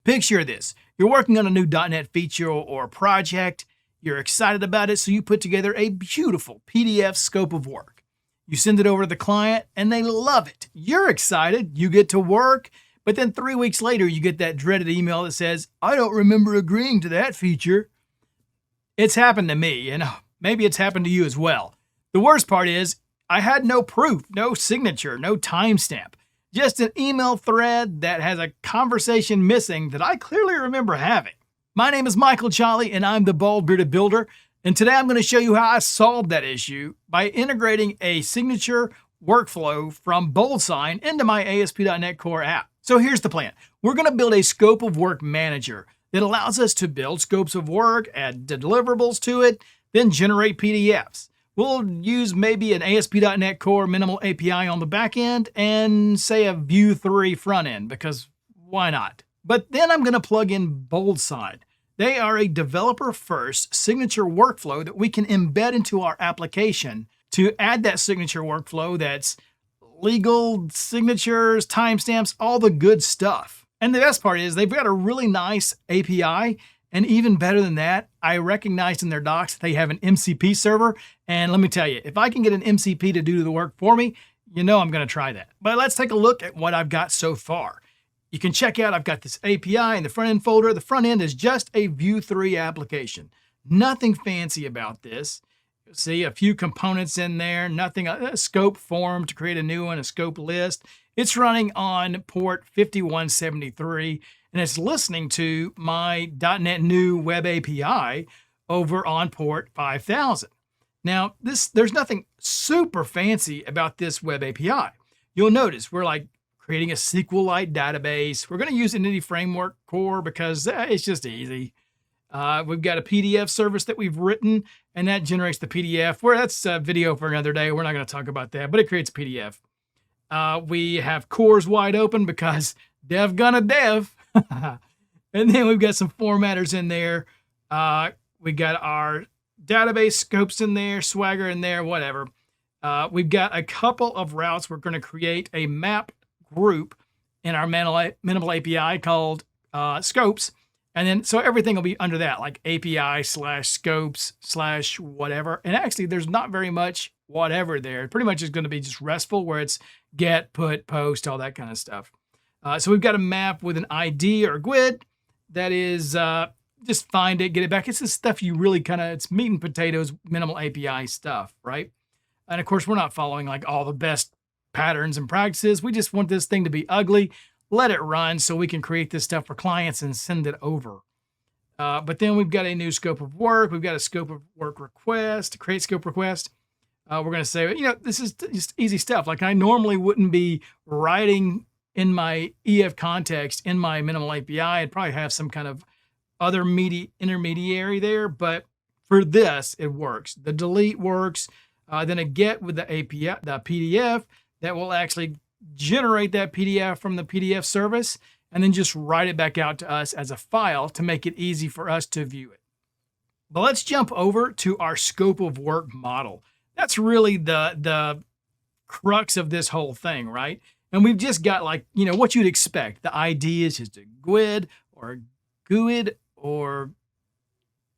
Picture this. You're working on a new .NET feature or project. You're excited about it, so you put together a beautiful PDF scope of work. You send it over to the client, and they love it. You're excited. You get to work, but then 3 weeks later, you get that dreaded email that says, I don't remember agreeing to that feature. It's happened to me, and maybe it's happened to you as well. The worst part is, I had no proof, no signature, no timestamp. Just an email thread that has a conversation missing that I clearly remember having. My name is Michael Jolly, and I'm the Bald Bearded Builder. And today I'm going to show you how I solved that issue by integrating a signature workflow from BoldSign into my ASP.NET Core app. So here's the plan. We're going to build a scope of work manager that allows us to build scopes of work, add deliverables to it, then generate PDFs. We'll use maybe an ASP.NET Core Minimal API on the back end and say a Vue3 front end, because why not? But then I'm going to plug in BoldSign. They are a developer-first signature workflow that we can embed into our application to add that signature workflow that's legal, signatures, timestamps, all the good stuff. And the best part is they've got a really nice API. And even better than that, I recognized in their docs they have an MCP server. And let me tell you, if I can get an MCP to do the work for me, you know I'm going to try that. But let's take a look at what I've got so far. You can check out, I've got this API in the front end folder. The front end is just a Vue3 application. Nothing fancy about this. You'll see a few components in there, nothing, a scope form to create a new one, a scope list. It's running on port 5173. And it's listening to my .NET New Web API over on port 5000. Now, there's nothing super fancy about this Web API. You'll notice we're like creating a SQLite database. We're going to use Entity Framework Core because it's just easy. We've got a PDF service that we've written, and that generates the PDF. That's a video for another day. We're not going to talk about that, but it creates a PDF. We have cores wide open because dev gonna dev. And then we've got some formatters in there. We got our database scopes in there, Swagger in there, whatever. We've got a couple of routes. We're going to create a map group in our Minimal API called scopes. And then, so everything will be under that, like API/scopes/whatever. And actually, there's not very much whatever there. It pretty much is going to be just RESTful, where it's get, put, post, all that kind of stuff. So we've got a map with an ID or a GUID that is just find it, get it back. It's the stuff you really it's meat and potatoes, Minimal API stuff, right? And of course, we're not following like all the best patterns and practices. We just want this thing to be ugly, let it run so we can create this stuff for clients and send it over. But then we've got a new scope of work. We've got a scope of work request, create scope request. We're going to say, this is just easy stuff. Like I normally wouldn't be writing in my EF context, in my Minimal API, I'd probably have some kind of other intermediary there, but for this, it works. The delete works. Then a get with the API, the PDF that will actually generate that PDF from the PDF service, and then just write it back out to us as a file to make it easy for us to view it. But let's jump over to our scope of work model. That's really the crux of this whole thing, right? And we've just got what you'd expect. The ID is just a GUID or a GUID or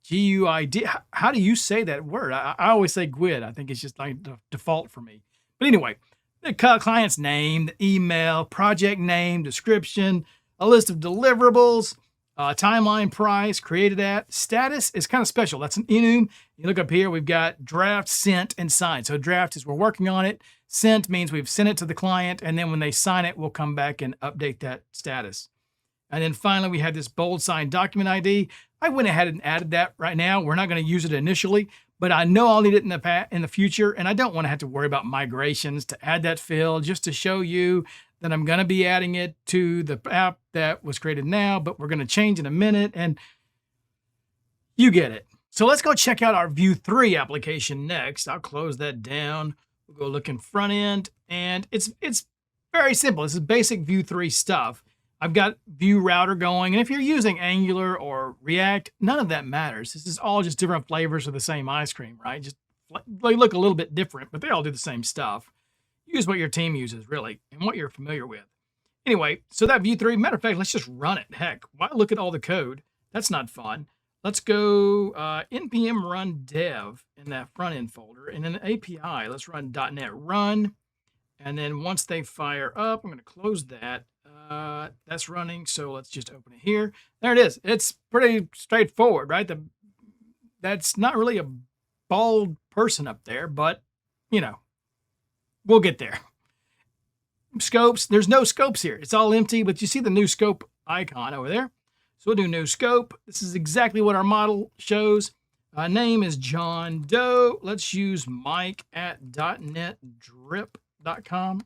GUID. How do you say that word? I always say GUID. I think it's just like the default for me. But anyway, the client's name, the email, project name, description, a list of deliverables, timeline, price, created at. Status is kind of special. That's an enum. You look up here, we've got draft, sent, and signed. So draft is we're working on it. Sent means we've sent it to the client, and then when they sign it, we'll come back and update that status. And then finally, we have this BoldSign document ID. I went ahead and added that right now. We're not going to use it initially, but I know I'll need it in the future, and I don't want to have to worry about migrations to add that field, just to show you that I'm going to be adding it to the app that was created now, but we're going to change in a minute, and you get it. So let's go check out our Vue3 application next. I'll close that down. We'll go look in front end, and it's very simple. This is basic Vue3 stuff. I've got Vue router going, and if you're using Angular or React, none of that matters. This is all just different flavors of the same ice cream, right? Just they look a little bit different, but they all do the same stuff. Use what your team uses, really, and what you're familiar with. Anyway, so that Vue3, matter of fact, let's just run it. Heck, why look at all the code? That's not fun. Let's go npm run dev in that front end folder. And in the API, let's run .NET run. And then once they fire up, I'm going to close that. That's running, so let's just open it here. There it is. It's pretty straightforward, right? That's not really a bald person up there, but, you know, we'll get there. Scopes, there's no scopes here. It's all empty, but you see the new scope icon over there. So we'll do new scope. This is exactly what our model shows. Name is John Doe. Let's use Mike at .netdrip.com.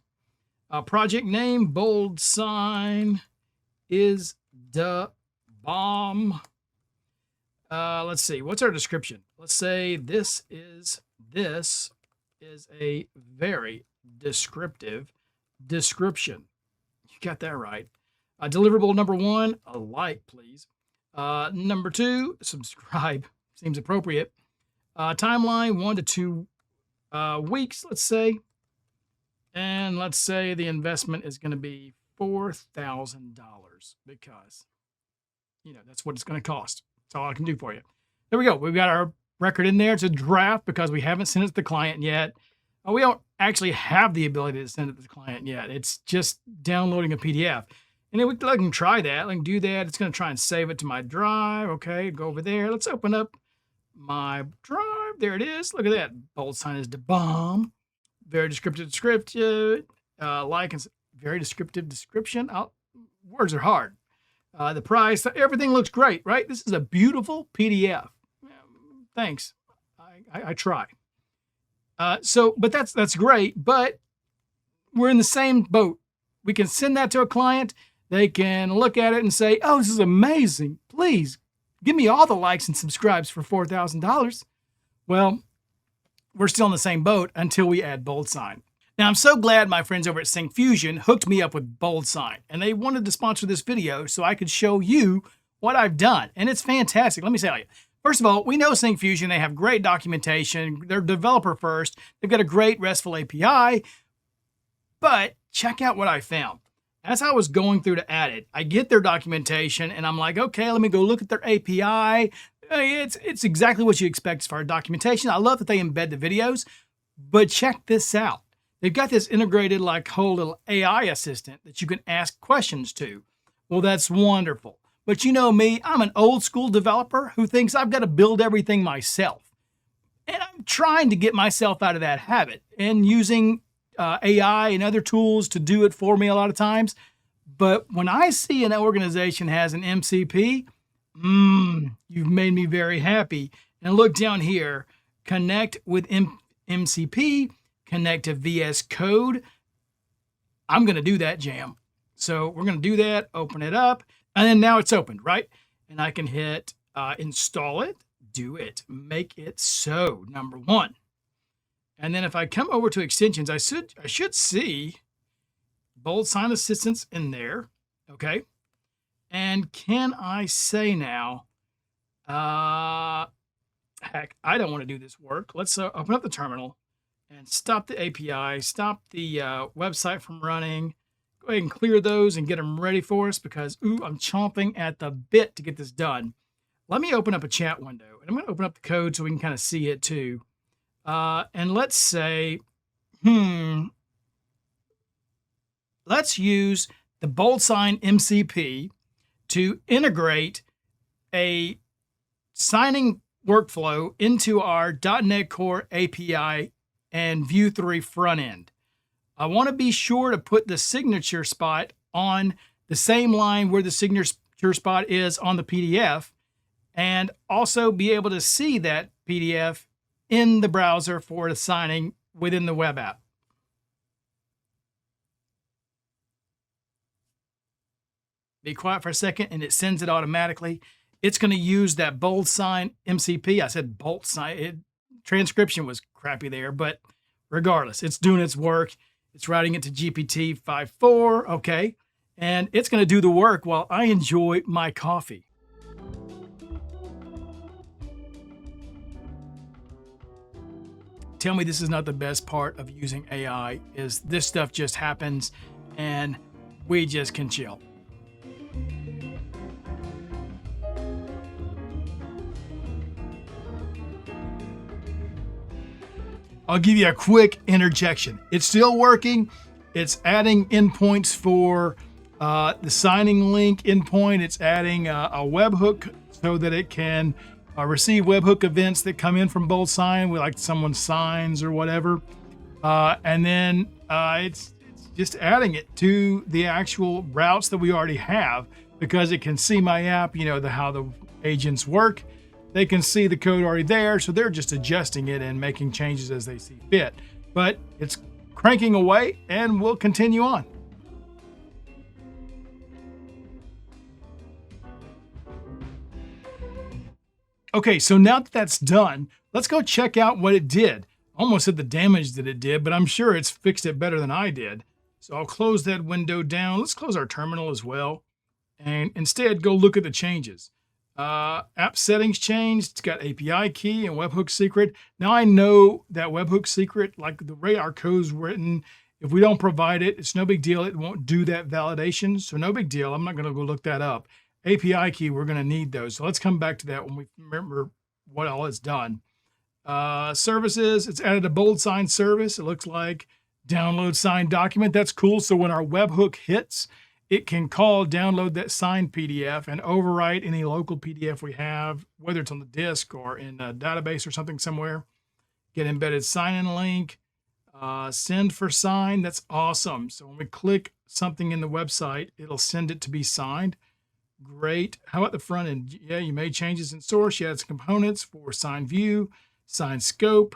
Project name, BoldSign is the bomb. Let's see, what's our description? Let's say this is a very descriptive description. You got that right. Deliverable number 1, a like, please. Number 2, subscribe. Seems appropriate. Timeline 1 to 2 weeks, let's say. And let's say the investment is going to be $4,000 because, you know, that's what it's going to cost. That's all I can do for you. There we go. We've got our record in there. It's a draft because we haven't sent it to the client yet. We don't actually have the ability to send it to the client yet. It's just downloading a PDF. And then I can try that. I can do that. It's going to try and save it to my drive. Okay, go over there. Let's open up my drive. There it is. Look at that. BoldSign is the bomb. Very descriptive description. Like and very descriptive description. Words are hard. The price, everything looks great, right? This is a beautiful PDF. Thanks. I try. But that's great, but we're in the same boat. We can send that to a client. They can look at it and say, oh, this is amazing. Please give me all the likes and subscribes for $4,000. Well, we're still in the same boat until we add BoldSign. Now, I'm so glad my friends over at Syncfusion hooked me up with BoldSign, and they wanted to sponsor this video so I could show you what I've done. And it's fantastic. Let me tell you. First of all, we know Syncfusion, they have great documentation. They're developer first. They've got a great RESTful API. But check out what I found. As I was going through to add it, I get their documentation and I'm like, okay, let me go look at their API. It's exactly what you expect as far as documentation. I love that they embed the videos, but check this out. They've got this integrated like whole little AI assistant that you can ask questions to. Well, that's wonderful. But you know me, I'm an old school developer who thinks I've got to build everything myself. And I'm trying to get myself out of that habit and using AI and other tools to do it for me a lot of times. But when I see an organization has an MCP, you've made me very happy. And look down here, connect with MCP, connect to VS Code. I'm going to do that, Jam. So we're going to do that, open it up, and then now it's opened, right? And I can hit install it, do it, make it so, number 1. And then if I come over to extensions, I should see BoldSign Assistance in there, okay? And can I say now, heck, I don't want to do this work. Let's open up the terminal and stop the API, stop the website from running. Go ahead and clear those and get them ready for us because, I'm chomping at the bit to get this done. Let me open up a chat window, and I'm going to open up the code so we can kind of see it too. And let's say, let's use the BoldSign MCP to integrate a signing workflow into our .NET Core API and Vue3 front end. I want to be sure to put the signature spot on the same line where the signature spot is on the PDF, and also be able to see that PDF in the browser for the signing within the web app. Be quiet for a second and it sends it automatically. It's going to use that BoldSign MCP. I said BoldSign. Transcription was crappy there, but regardless, it's doing its work. It's writing it to GPT 5.4, okay? And it's going to do the work while I enjoy my coffee. Tell me this is not the best part of using AI, is this stuff just happens and we just can chill. I'll give you a quick interjection. It's still working. It's adding endpoints for the signing link endpoint. It's adding a webhook so that it can receive webhook events that come in from BoldSign, with like someone signs or whatever. And then it's just adding it to the actual routes that we already have, because it can see my app, how the agents work. They can see the code already there, so they're just adjusting it and making changes as they see fit. But it's cranking away, and we'll continue on. Okay, so now that that's done, let's go check out what it did. Almost said the damage that it did, but I'm sure it's fixed it better than I did. So I'll close that window down. Let's close our terminal as well, and instead go look at the changes. App settings changed. It's got API key and webhook secret. Now I know that webhook secret, like the way our code's written, if we don't provide it, it's no big deal. It won't do that validation. So no big deal. I'm not going to go look that up. API key, we're going to need those. So let's come back to that when we remember what all it's done. Services, it's added a BoldSign service. It looks like download signed document. That's cool. So when our webhook hits, it can call download that signed PDF and overwrite any local PDF we have, whether it's on the disk or in a database or something somewhere. Get embedded sign-in link, send for sign. That's awesome. So when we click something in the website, it'll send it to be signed. Great. How about the front end? Yeah, you made changes in source. You added some components for sign view, sign scope.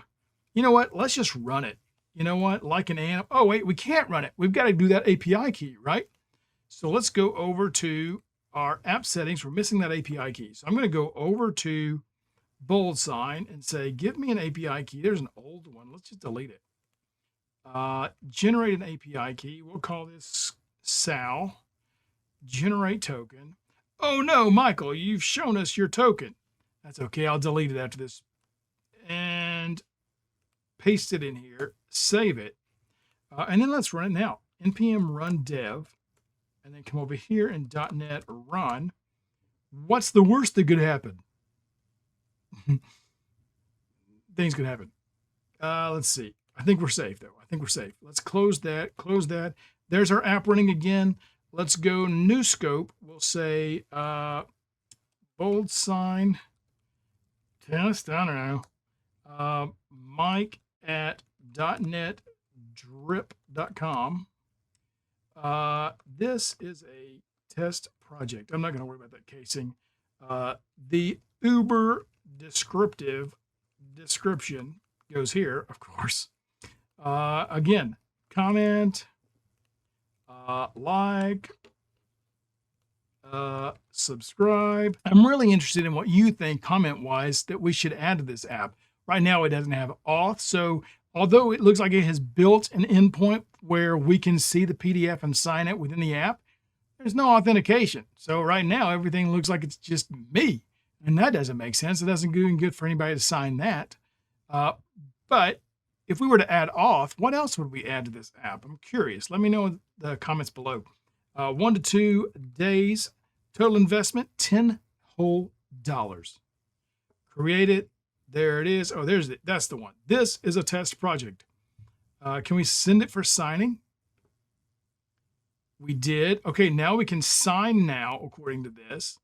You know what? Let's just run it. You know what? Like an animal. Oh, wait, we can't run it. We've got to do that API key, right? So let's go over to our app settings. We're missing that API key. So I'm going to go over to BoldSign and say, give me an API key. There's an old one. Let's just delete it. Generate an API key. We'll call this Sal. Generate token. Oh no, Michael, you've shown us your token. That's okay. I'll delete it after this. And paste it in here. Save it. And then let's run it now. npm run dev. And then come over here and .NET run. What's the worst that could happen? Things could happen. Let's see. I think we're safe, though. I think we're safe. Let's close that. Close that. There's our app running again. Let's go new scope. We'll say BoldSign test. I don't know. Mike at dotnetdrip.com. This is a test project. I'm not going to worry about that casing. The uber description goes here, of course. Again, comment, like, subscribe. I'm really interested in what you think comment-wise that we should add to this app. Right now, it doesn't have auth, so although it looks like it has built an endpoint where we can see the PDF and sign it within the app, there's no authentication. So right now, everything looks like it's just me. And that doesn't make sense. It doesn't do good for anybody to sign that. But if we were to add auth, what else would we add to this app? I'm curious. Let me know in the comments below. 1 to 2 days. Total investment, $10 whole. Create it. There it is. Oh, there's it. That's the one. This is a test project. Can we send it for signing? We did. Okay, now we can sign now according to this.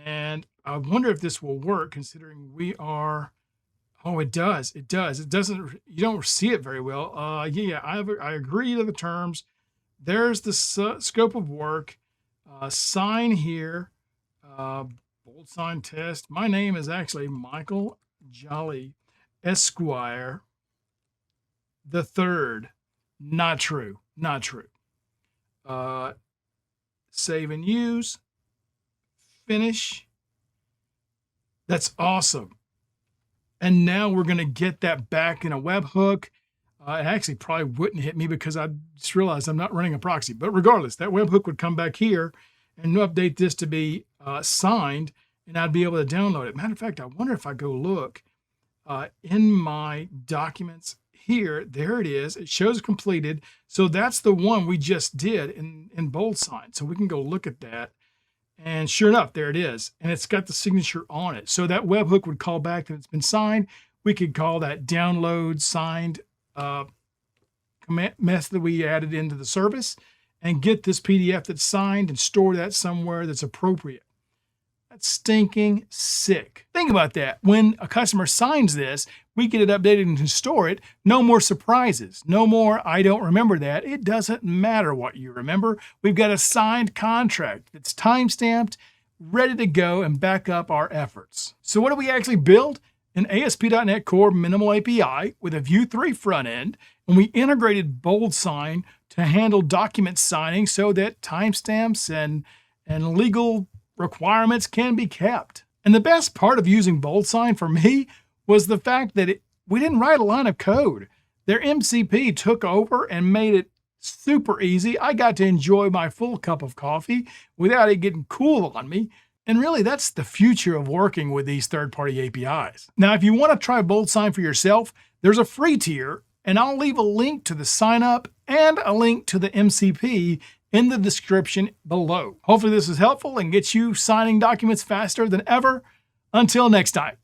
And I wonder if this will work considering we are, oh, it does. It does. It doesn't, you don't see it very well. Yeah, I agree to the terms. There's the scope of work. Sign here. BoldSign test. My name is actually Michael Jolly Esquire the Third. Not true. Not true. Save and use. Finish. That's awesome. And now we're going to get that back in a webhook. It actually probably wouldn't hit me because I just realized I'm not running a proxy. But regardless, that webhook would come back here and update this to be signed, and I'd be able to download it. Matter of fact, I wonder if I go look in my documents here, there it is. It shows completed. So that's the one we just did in BoldSign. So we can go look at that. And sure enough, there it is. And it's got the signature on it. So that webhook would call back that it's been signed. We could call that download signed command method we added into the service and get this PDF that's signed and store that somewhere that's appropriate. That's stinking sick. Think about that. When a customer signs this, we get it updated and can store it. No more surprises. No more, I don't remember that. It doesn't matter what you remember. We've got a signed contract that's time-stamped, ready to go and back up our efforts. So what do we actually build? An ASP.NET Core Minimal API with a Vue3 front end, and we integrated BoldSign to handle document signing so that timestamps and legal requirements can be kept. And the best part of using BoldSign for me was the fact that we didn't write a line of code. Their MCP took over and made it super easy. I got to enjoy my full cup of coffee without it getting cool on me. And really, that's the future of working with these third-party APIs. Now, if you want to try BoldSign for yourself, there's a free tier, and I'll leave a link to the Signup and a link to the MCP in the description below. Hopefully this is helpful and gets you signing documents faster than ever. Until next time.